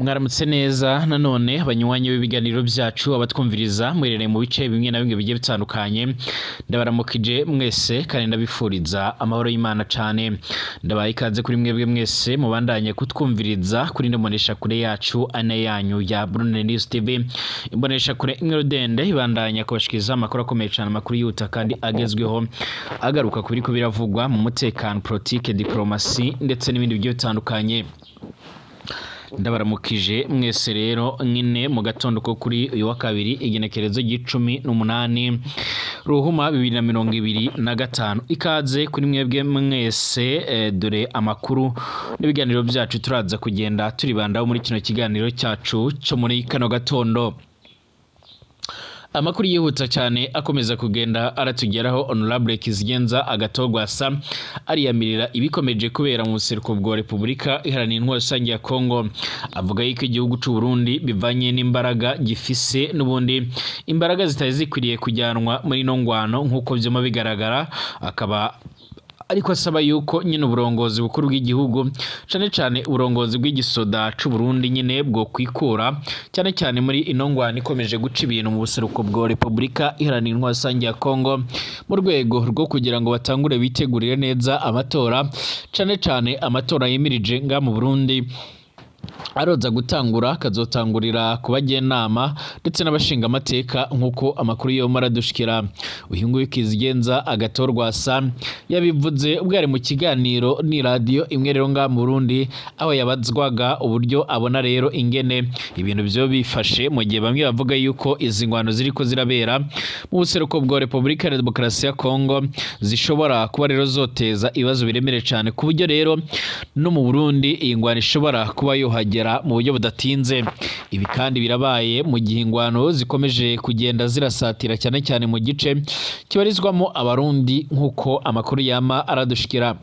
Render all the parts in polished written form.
Mwaramutse neza nanone abanywanyi b'ibiganiro byacu abatwumviriza mwerere mu bice bimwe na bimwe bigiye bitandukanye ndabaramukije mwese kandi ndabifuriza amahoro y'Imana cyane ndabaye ikaze kuri mwebwe mwese mubandanye kutwumviriza kuri ndemonesha kure yacu ane yanyu ya Brune News TV imbonesha kure imwe dende ibandanya kubashikiriza amakuru akomeye cyane amakuru yuta kandi agezweho agaruka kuri ko biravugwa mu mutekano politique diplomasi ndetse n'ibindi bigiye bitandukanye. Ndabaramukije mwese rero nyine mu gatondo ko kuri uyu wa kabiri igenekerezo g'18 Ruhuma 2025 ikaze kuri mwebwe mwese dore amakuru n'ibiganiro byacu turaza kugenda turibandaho muri kino kiganiro cyacu cyo muri kano gatondo. Amakuru yihuta cyane akomeza kugenda aratugeraho Honorable Kizigenza Agatogwasa ariyamirira ibikomeje kubera mu buseruko bwa Republika Iharanira Intwaro Rusange ya Kongo, avuga yuko igihugu cy'u Burundi bivanye n'imbaraga gifise n'ubundi imbaraga zitari zikwiriye kujyanwa muri no ngwano nkuko byoma bigaragara, akaba ariko asaba yuko nyine uburongozi bukuru bw'igihugu cyane uburongozi bw'igisoda cy'u Burundi nyine bwo kwikura cyane muri inongwana ikomeje guca ibintu mu buseruko bwa Republika Iharanira Intwaro Rusange ya Kongo mu rwego rwo kugira ngo batangure bitegurire neza amatora cyane amatora yimirije nga mu Burundi aroza gutangura kazotangurira kubagenama ndetse n'abashinga amateka nkuko amakuru yo maradushikira. Uyu nguyu Kizigenza Agatorwasa yabivuze ubwari mu kiganiro ni radio imwe rero nga mu Burundi aho yabazwaga uburyo abona rero ingene ibintu byo bifashe mu gihe bamwe bavuga yuko izi ngwano ziriko zirabera mu buseruko bwa Republika ya Demokarasi ya Kongo zishobora kuba rero zoteza ibibazo biremere cyane ku buryo rero no mu Burundi iyi ngwano ishobora kuba yohagera mu buryo budatinze. Ibi kandi birabaye mu gihe ingwano zikomeje kugenda zirasatira cyane mu gice kibarizwamo abarundi nkuko amakuru yama aradushikira.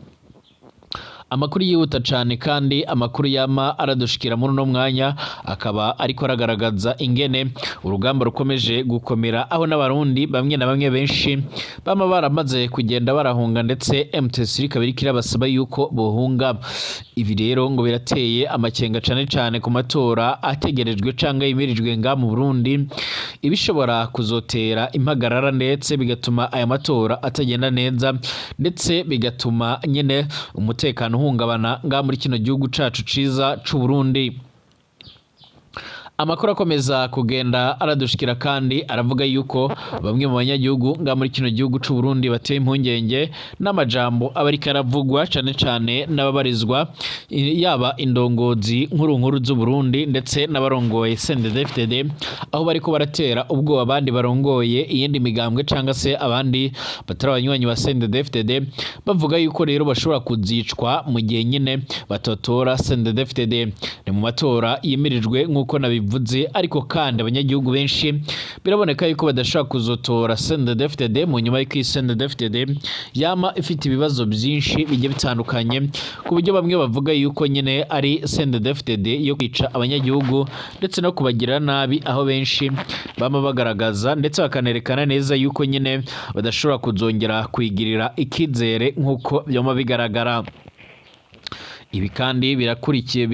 Amakuru yihuta cyane kandi amakuru yama aradushikira muri no mwanya akaba ariko aragaragaza ingene urugamba rukomeje gukomera aho n'abarundi bamwe na bamwe benshi bama baramaze kugenda barahunga ndetse MTC kabiri kirabasaba yuko bohunga. Ibi rero ngo birateye amakenga cyane ku matora ategerejwe canga yimirijwe nga mu Burundi, ibishobora kuzotera impagarara ndetse bigatuma aya matora atagenda neza ndetse bigatuma nyene umutekano uhungabana nga muri kino gihugu cacu ciza c'u Burundi. Amakuru akomeza kugenda aradushikira kandi aravuga yuko bamwe mu banyagihugu nga muri kino gihugu c'u Burundi bateye impungenge n'amajambo abarika aravugwa cyane n'ababarizwa yaba indongozi nkuru z'u Burundi ndetse n'abarongoye CNDD-FDD aho bariko baratera ubwoba abandi barongoye iyindi migambwe canga se abandi batari abanywanyi ba CNDD-FDD bavuga yuko rero bashobora kuzicwa mu gihe nyine batotora CNDD-FDD. Ni mu matora yimirijwe nkuko nabivuze, ariko kandi abanyagihugu benshi biraboneka yuko badashaka kuzotora CNDD-FDD mu nyuma y'uko CNDD-FDD yama ifite ibibazo byinshi bigiye bitandukanye ku buryo bamwe bavuga yuko nyine ari CNDD-FDD yo kwica abanyagihugu ndetse no kubagira nabi, aho benshi bama bagaragaza ndetse bakanerekana neza yuko nyine badashobora kuzongera kwigirira ikizere nkuko byoma bigaragara. Ibi kandi birakurikiye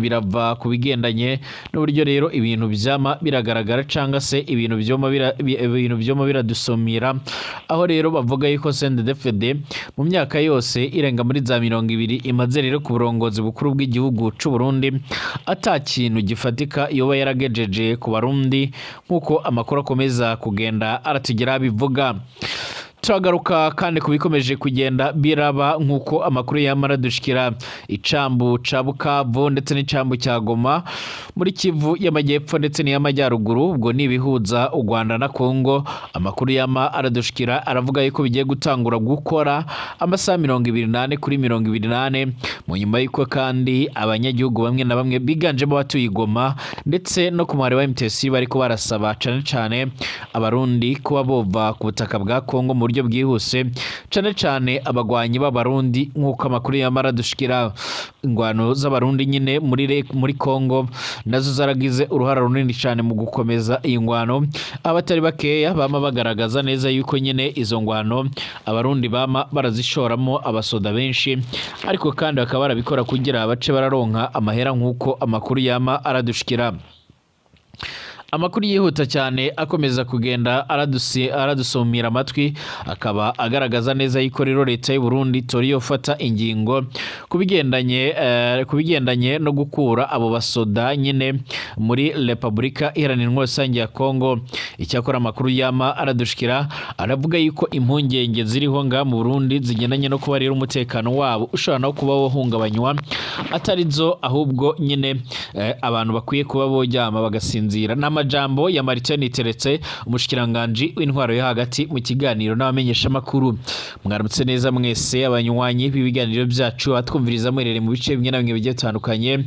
birava ku bigendanye n'uburyo rero ibintu byama biragaragara canga se ibintu byoma biradusomira, aho rero bavuga yuko CNDD-FDD mu myaka yose irenga muri za 20 imaze rero ku burongozi bukuru bw'igihugu c'u Burundi ata kintu gifatika yoba yaragejeje ku barundi nkuko amakuru akomeza kugenda aratugira bivuga. Turagaruka kandi kubikomeje kugenda biraba nkuko amakuru yamara dushikira icambu ca Bukavu ndetse n'icambu cya Goma muri Kivu y'amajyepfo ndetse n'iy'amajyaruguru, ubwo nibihuza u Rwanda na Kongo. Amakuru yama aradushikira aravuga yuko bigiye gutangura gukora amasaha 28 kuri 28 mu nyuma y'uko kandi abanyagihugu bamwe na bamwe biganjemo batuye i Goma ndetse no ku mwari wa MTC bariko barasaba cyane abarundi kuba bova ku butaka bwa Kongo mu buryo bwihuse cane cane abagwanyi b'abarundi nk'uko amakuru yamara dushikira. Ingwano z'abarundi nyine muri Kongo nazo zaragize uruhara runini cyane mu gukomeza iyi ngwano, abatari bakeya bama bagaragaza neza yuko nyine izo ngwano abarundi bama barazishoramo abasoda benshi, ariko kandi bakaba barabikora kugira abace bararonka amahera nk'uko amakuru yama aradushikira. Amakuru yihuta cyane akomeza kugenda aradusumira amatwi, akaba agaragaza neza yuko rero leta y'u Burundi toriyo fata ingingo kubigendanye no gukura abo basoda nyine muri Republika Iharanira Intwaro Rusange ya Kongo. Icyakora amakuru yama aradushikira aravuga yuko impungenge ziriho nga mu Burundi zigendanye no kuba rero umutekano wabo ushobora no kuba wohungabanywa, atarizo ahubwo nyine abantu bakwiye kuba bojyama bagasinzira. Amajambo ya Martin Niteretse, umushikiranganje w'intwaro yo hagati, mu kiganiro n'abamenyesha makuru. Mwaramutse neza mwese abanywanyi b'ibiganiro byacu atwumviriza mwerere mu bice bimwe na bimwe bigiye bitandukanye.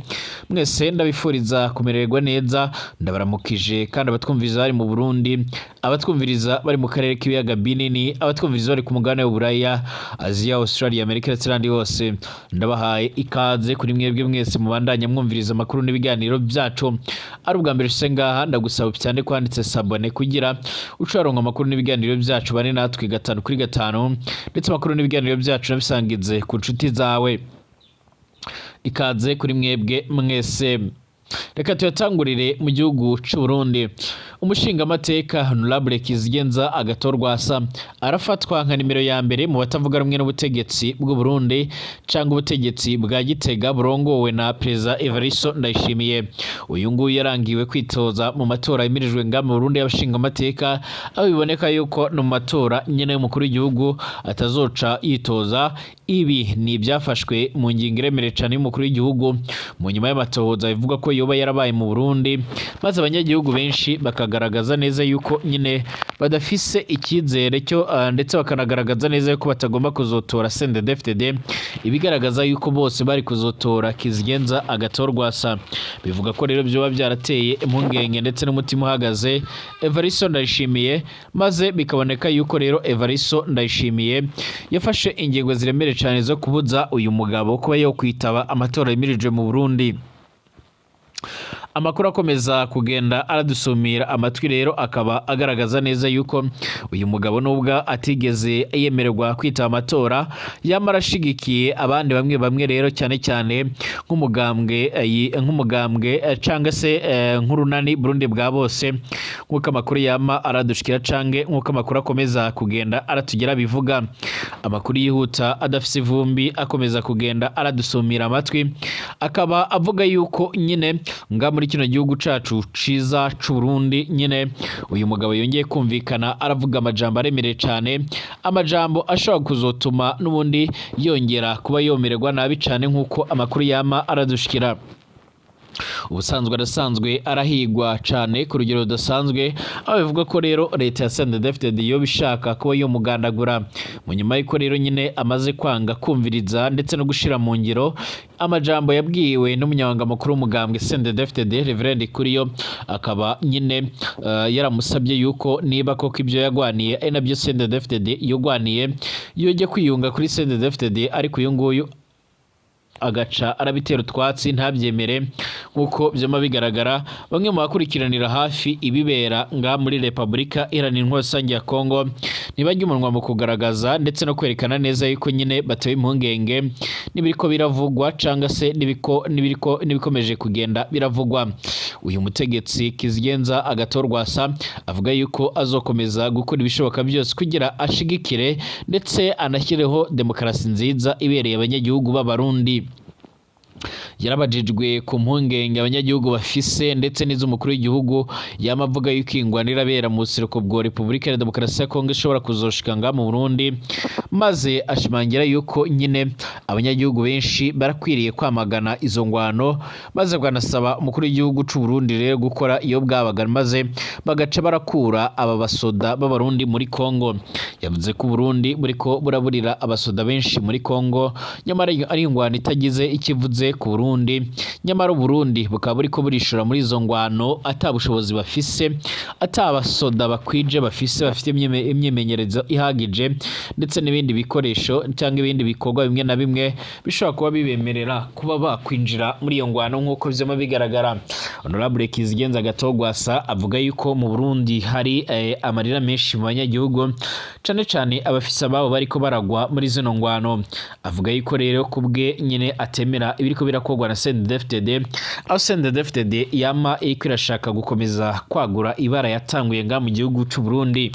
Mwese ndabifuriza kumererwa neza, ndabaramukije kandi abatwumviriza bari mu Burundi, abatwumviriza bari mu karere k'ibiyaga binini, abatwumviriza bari ku mugabane w'Uburaya, Aziya, Australia, Amerika ndetse n'andi hose, ndabahaye ikaze kuri mwebwe mwese mubandanya mwumviriza amakuru n'ibiganiro byacu. Ari ubwa mbere ngaha ndagusaba cyane kwanditse sabone kugira ucaronka amakuru n'ibiganiro byacu bane natwe 5 kuri 5, ndetse amakuru n'ibiganiro byacu nabisangize ku nshuti zawe. Ikaze kuri mwebwe mwese. Reka tuyatangurire mu gihugu cy'u Burundi. Umushinga amateka Honorable Kizigenza Agathon arafatwa nka nimero ya mbere mu batavuga rumwe n'ubutegetsi bw'u Burundi cyangwa ubutegetsi bwa Gitega burongowe na Perezida Evariste Ndayishimiye. Uyu nguyu yarangiwe kwitoza mu matora yimirijwe nga mu Burundi y'abashinga amateka, aho biboneka yuko no matora nyene y'umukuru w'igihugu atazoca yitoza. Ibi ni byafashwe mu ngingo iremere cyane y'umukuru w'igihugu mu nyuma y'amatohoza bivuga ko yoba yarabaye mu Burundi, maze abanyagihugu benshi bakagaragaza neza yuko nyine badafise icyizere cyo ndetse bakanagaragaza neza yuko batagomba kuzotora CNDD-FDD, ibigaragaza yuko bose bari kuzotora Kizigenza Agathon. Bivuga ko rero byoba byarateye impungenge ndetse n'umutima uhagaze Evariste Ndayishimiye, maze bikaboneka yuko rero Evariste Ndayishimiye yafashe ingingo ziremere cyane zo kubuza uyu mugabo kuba yo kwitaba amatora yimirijwe mu Burundi. Amakuru akomeza kugenda aradusumira amatwi rero akaba agaragaza neza yuko uyu mugabo nubwo atigeze yemererwa kwitaba amatora, yamara ashigikiye abandi bamwe rero cyane cyane nk'umugambwe cyangwa se nk'urunani Burundi bwa bose, nk'uko amakuru yama aradushikira cange nk'uko amakuru akomeza kugenda aratugera bivuga. Amakuru yihuta adafise ivumbi akomeza kugenda aradusumira amatwi, akaba avuga yuko nyine nga muri kino gihugu cacu ciza c'u Burundi nyine uyu mugabo yongeye kumvikana aravuga amajambo aremereye cyane, amajambo ashobora kuzotuma n'ubundi yongera kuba yomererwa nabi cyane nk'uko amakuru yama aradushikira. Ubusanzwe arasanzwe arahigwa cyane ku rugero rudasanzwe, aho bivuga ko rero leta ya CNDD-FDD yo bishaka kuba yo mugandagura. Mu nyuma y'uko rero nyine amaze kwanga kumviriza ndetse no gushira mu ngiro amajambo yabwiwe n'umunyamabanga mukuru w'umugambwe CNDD-FDD Reverend Kuriyo, akaba nyine yaramusabye yuko niba koko ibyo yagwaniye ari nabyo CNDD-FDD yogwaniye yoje kwiyunga kuri CNDD-FDD, ariko uyu nguyu agaca arabitera utwatsi ntabyemere. Nk'uko byama bigaragara, bamwe mu bakurikiranira hafi ibibera nga muri Republika Iharanira Intwaro Rusange ya Kongo ntibajya umunwa mu kugaragaza ndetse no kwerekana neza yuko nyine batewe impungenge n'ibiriko biravugwa cyangwa se n'ibikomeje kugenda biravugwa. Uyu mutegetsi Kizigenza Agathon avuga yuko azokomeza gukora ibishoboka byose kugira ashigikire ndetse anashyireho demokarasi nziza ibereye abanyagihugu b'Abarundi. Yarabajijwe ku mpungenge abanyagihugu bafise ndetse n'iz'umukuru w'igihugu, yamavuga yuko ingwanira bera mu buseruko bwa Republika ya Demokarasi ya Kongo ishobora kuzoshika nga mu Burundi, maze ashimangira yuko nyine abanyagihugu benshi barakwiriye kwamagana izo ngwano maze banasaba umukuru w'igihugu c'u Burundi rero gukora iyo bwabaga maze bagaca barakura aba basoda b'abarundi muri Kongo. Yavuze ko Burundi buriko buraburira abasoda benshi muri Kongo nyamara ari ingwano itagize ikivuze ku Burundi, nyamara Burundi bukaba buriko burishura muri izo ngwano atabushobozi bafise, atabasoda bakwije bafite imyimenyerezo ihagije ndetse n'ibindi bikoresho cyangwa ibindi bikorwa bimwe na bimwe bishobora kuba bibemerera kuba bakwinjira muri iyo ngwano nk'uko vyama bigaragara. Honorable Kizigenza Gatogwasa avuga yuko mu Burundi hari amarira menshi mu banyagihugu cane cane abafisa babo bariko baragwa muri zino ngwano. Avuga yuko rero kubwe nyine atemera ibiriko birakorwa na CNDD-FDD, aho CNDD-FDD yama iriko irashaka gukomeza kwagura ibara yatanguye nga mu gihugu c'u Burundi.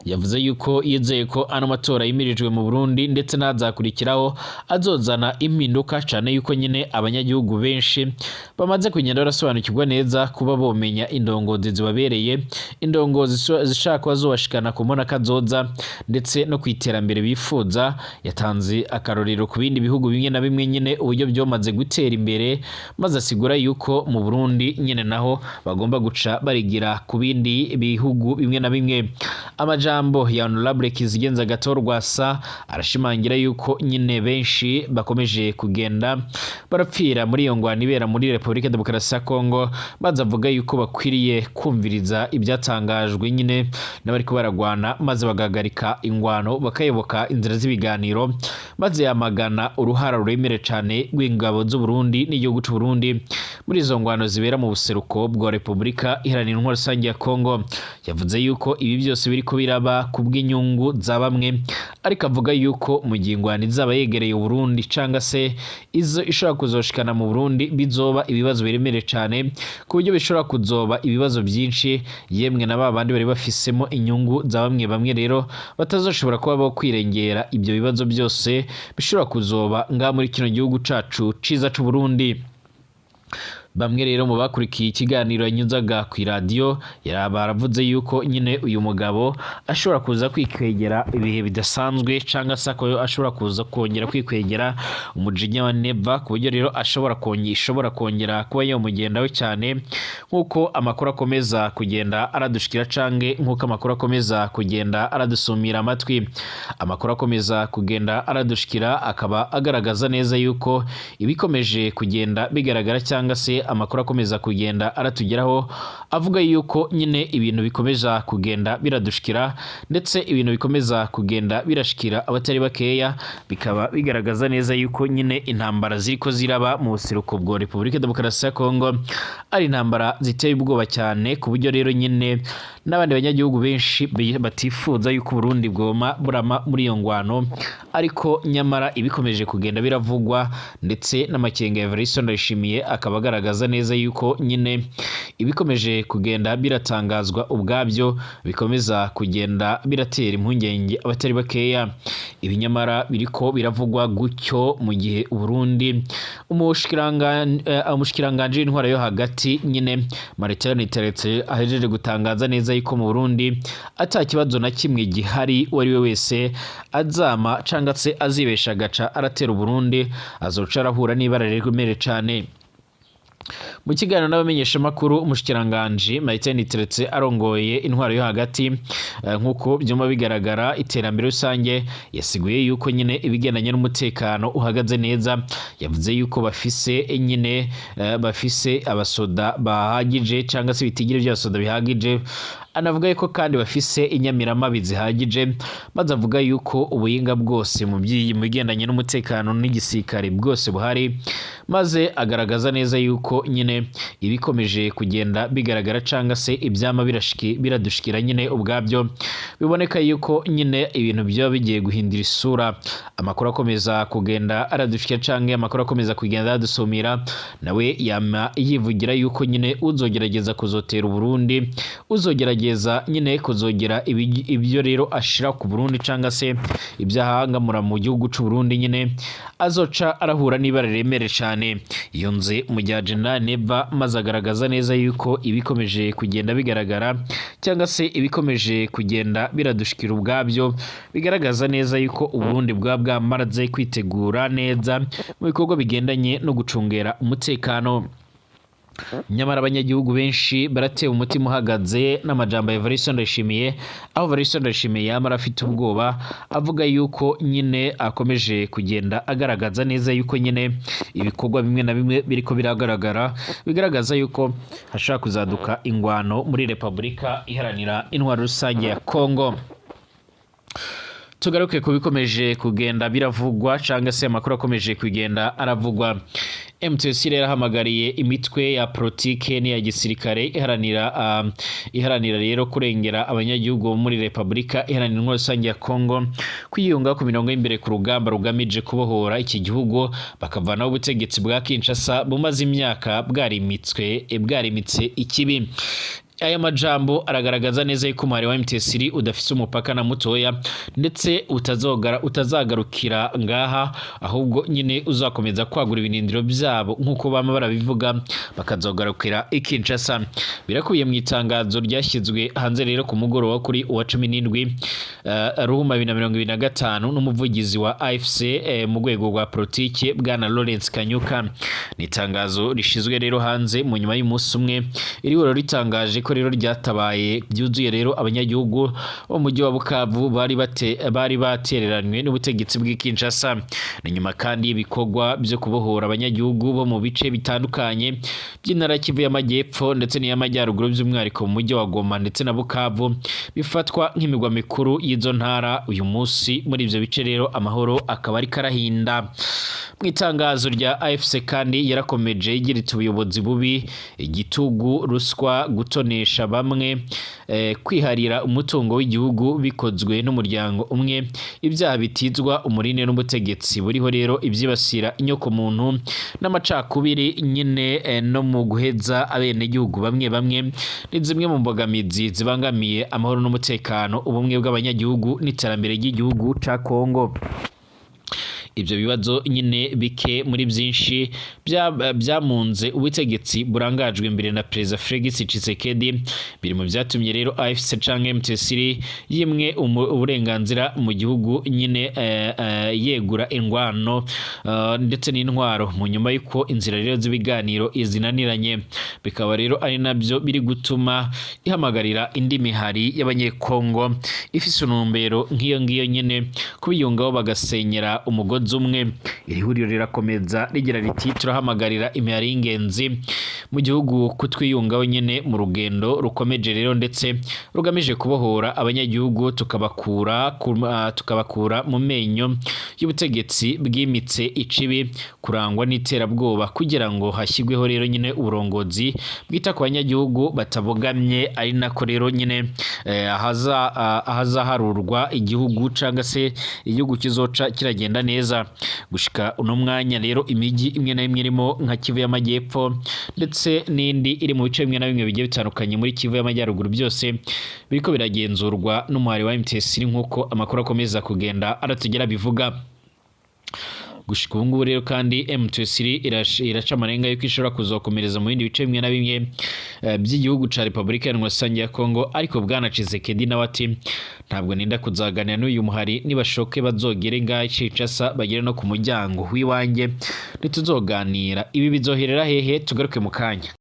Yavuze yuko yizeye ko ano matora yimirijwe mu Burundi ndetse nazakurikiraho azozana impinduka cyane yuko nyine abanyagihugu benshi bamaze kugenda barasobanukirwa neza kuba bomenya indongozi zibabereye, indongozi zishaka zobashikana ku mbona kazoza ndetse no kwiterambere bifuza. Yatanze akarorero ku bindi bihugu bimwe na bimwe nyine uburyo byomaze gutera imbere, maze asigura yuko mu Burundi nyine naho bagomba guca barigira ku bindi bihugu bimwe na bimwe. Amajambo ya Honorable Kizigenza Gatogwasa arashimangira yuko nyine benshi bakomeje kugenda barapfira muri iyo ngwano ibera muri Republika Demokarasi ya Kongo, maze avuga yuko bakwiriye kumviriza ibyatangajwe nyine n'abariko baragwana maze bagahagarika ingwano bakayoboka inzira z'ibiganiro, maze yamagana uruhara ruremere cyane rw'ingabo z'u Burundi n'igihugu cy'u Burundi muri izo ngwano zibera mu buseruko bwa Republika Iharanira Intwaro Rusange ya Kongo. Yavuze yuko ibi byose biriko biraba kubw'inyungu za bamwe, ariko avuga yuko mu gihe ingwano izaba yegereye Burundi canga se izo ishobora kuzoshikana mu Burundi bizoba ibibazo biremere cyane ku buryo bishobora kuzoba ibibazo byinshi, yemwe na babandi bari bafisemo inyungu za bamwe rero batazoshobora kuba bo kwirengera ibyo bibazo byose bishobora kuzoba nga muri kino gihugu cacu ciza c'u Burundi. Bamwe rero mu bakurikiye ikiganiro yanyuzaga ku radio baravuze yuko nyine uyu mugabo ashobora kuza kwikwegera ibihe bidasanzwe canga se ko ashobora kuza kongera kwikwegera umujinya wa Neva, ku buryo rero ishobora kongera kuba yomugendaho cyane nk'uko amakuru akomeza kugenda aradushikira cange nk'uko amakuru akomeza kugenda aradusumira amatwi. Amakuru akomeza kugenda aradushikira akaba agaragaza neza yuko ibikomeje kugenda bigaragara cyanga se amakuru akomeza kugenda aratugeraho avuga yuko nyine ibintu bikomeza kugenda biradushikira ndetse ibintu bikomeza kugenda birashikira abatari bakeya, bikaba bigaragaza neza yuko nyine intambara ziriko ziraba mu buseruko bwa Republika Demokarasi ya Kongo ari intambara ziteye ubwoba cyane, ku buryo rero nyine n'abandi banyagihugu benshi batifuza yuko Burundi bwoma burama muri iyo ngwano, ariko nyamara ibikomeje kugenda biravugwa ndetse n'amakenga ya Evariste Ndayishimiye akaba agaragaza neza yuko nyine ibikomeje kugenda biratangazwa ubwabyo bikomeza kugenda biratera impungenge abatari bakeya. Ibinyamara biriko biravugwa gutyo mu gihe Burundi umushikiranganje w'intwaro yo hagati nyine Martin Teretse ahejeje gutangaza neza yuko mu Burundi atakibazo na kimwe gihari, uwari we wese azama canga se azibesha gaca aratera Burundi azoca arahura n'ibara rikomere cyane. Mu kiganiro n'abamenyesha makuru umushikiranganje Martin Teretse arongoye intwaro yo hagati nk'uko byuma bigaragara iterambere rusange, yasiguye yuko nyine ibigendanye n'umutekano uhagaze neza. Yavuze yuko bafise abasoda bahagije canga se bitigire by'abasoda bihagije, anavuga yuko kandi bafise inyamiramabi zihagije, maze avuga yuko ubuhinga bwose mu bigendanye n'umutekano n'igisirikare bwose buhari, maze agaragaza neza yuko nyine ibikomeje kugenda bigaragara canga se ibyama biradushikira nyine ubwabyo biboneka yuko nyine ibintu byaba bigiye guhindura isura. Amakuru akomeza kugenda aradushikira canga amakuru akomeza kugenda adusumira, nawe yama yivugira yuko nyine uzogerageza kuzotera Burundi, uzogerageza kugerageza nyine kuzogera ibyo rero ashira ku Burundi canga se ibyahangamura mu gihugu c'u Burundi nyine azoca arahura n'ibara remere cyane yunze mu gihe General Neva maze agaragaza neza yuko ibikomeje kugenda bigaragara cyangwa se ibikomeje kugenda biradushikira ubwabyo bigaragaza neza yuko Uburundi bwamaraze kwitegura neza mu bikorwa bigendanye no gucungera umutekano. Nyamara abanyagihugu benshi baratewe umutima uhagaze n'amajambo ya Evariste Ndayishimiye, aho Evariste Ndayishimiye yamara afite ubwoba avuga yuko nyine akomeje kugenda agaragaza neza yuko nyine ibikorwa bimwe na bimwe biriko biragaragara bigaragaza yuko hashaka kuzaduka ingwano muri Repubulika iharanira intwaro rusange ya Kongo. Tugaruke kubikomeje kugenda biravugwa canga se amakuru akomeje kugenda aravugwa. M23 yarahamagariye imitwe ya politike ni ya gisirikare iharanira rero kurengera abanyagihugu muri Repubulika iharanira intwaro rusange ya Kongo kwiyunga ku mirongo y'imbere ku rugamba rugamije kubohora iki gihugu bakavanaho ubutegetsi bwa Kinshasa bumaze imyaka bwarimitse ikibi. Aya majambo aragaragaza neza yuko umubare wa M23 udafise umupaka na mutoya ndetse utazagarukira ngaha ahubwo nyine uzakomeza kwagura ibinindiro byabo nkuko bama barabivuga bakazogarukira Kinshasa. Birakuye mu itangazo ryashyizwe hanze rero ku mugoroba kuri uwa 17 Ruhuma 2025 n'umuvugizi wa AFC mu rwego rwa politike bwana Lawrence Kanyuka. Ni itangazo rishizwe rero hanze mu nyuma y'umunsi umwe iriho ritangaje rero ryatabaye byuzuye rero abanyagihugu bo mu mujyi wa Bukavu bari batereranywe n'ubutegetsi bw'Kinshasa. Ni nyuma kandi ibikorwa byo kubohora abanyagihugu bo mu bice bitandukanye by'intara Kivu y'Amajyepfo ndetse n'iy'Amajyaruguru by'umwihariko mu mujyi wa Goma ndetse na Bukavu bifatwa nk'imigwa mikuru y'izo ntara. Uyu munsi muri ivyo bice rero amahoro akaba ari karahinda. Mu itangazo rya AFC kandi yarakomeje igira iti ubuyobozi bubi, igitugu, ruswa, gutonesha bamwe, kwiharira umutungo w'igihugu bikozwe n'umuryango umwe, ibyaha bitizwa umurine n'ubutegetsi buriho rero ibyibasira inyoko muntu n'amacakubiri nyine no mu guheza abenegihugu bamwe ni zimwe mu mbogamizi zibangamiye amahoro n'umutekano, ubumwe bw'abanyagihugu n'iterambere ry'igihugu ca Kongo. Ibyo bibazo nyine bike muri byinshi byamunze ubutegetsi burangajwe imbere na Perezida Felix Tshisekedi biri mu byatumye rero AFC canke M23 yimwe uburenganzira mu gihugu nyine yegura ingwano ndetse n'intwaro mu nyuma y'uko inzira rero z'ibiganiro izinaniranye. Bikaba rero ari nabyo biri gutuma ihamagarira indi mihari y'abanyekongo ifise unumbero nk'iyo ngiyo nyine kubiyungaho bagasenyera umugozi umwe. Iri huriro rirakomeza rigira riti turahamagarira imihari y'ingenzi mu gihugu kutwiyungaho nyine mu rugendo rukomeje rero ndetse rugamije kubohora abanyagihugu tukabakura mu menyo y'ubutegetsi bwimitse icibi kurangwa n'iterabwoba kugira ngo hashyirweho rero nyine uburongozi bwita ku banyagihugu batabogamye, ari nako rero nyine ahazaharurwa igihugu canga se igihugu kizoca kiragenda neza. Gushika uno mwanya rero imijyi imwe na imwe irimo nka Kivu y'Amajyepfo ndetse n'indi iri mu bice bimwe na bimwe bigiye bitandukanye muri Kivu y'Amajyaruguru byose biriko biragenzurwa n'umuhari wa M23 nkuko amakuru akomeza kugenda aratugera bivuga. Gushika ubu ngubu rero kandi M23 iraca amarenga yuko ishobora kuzokomereza mu bindi bice bimwe na bimwe by'igihugu ca Repubulika Iharanira Rusange ya Kongo, ariko bwana Tshisekedi nawe ati ntabwo ninda kuzaganira n'uyu muhari nibashoke bazogere ngaho Kinshasa bagere no ku muryango w'iwanjye ntituzoganira. Ibi bizoherera hehe? Tugaruke mu kanya.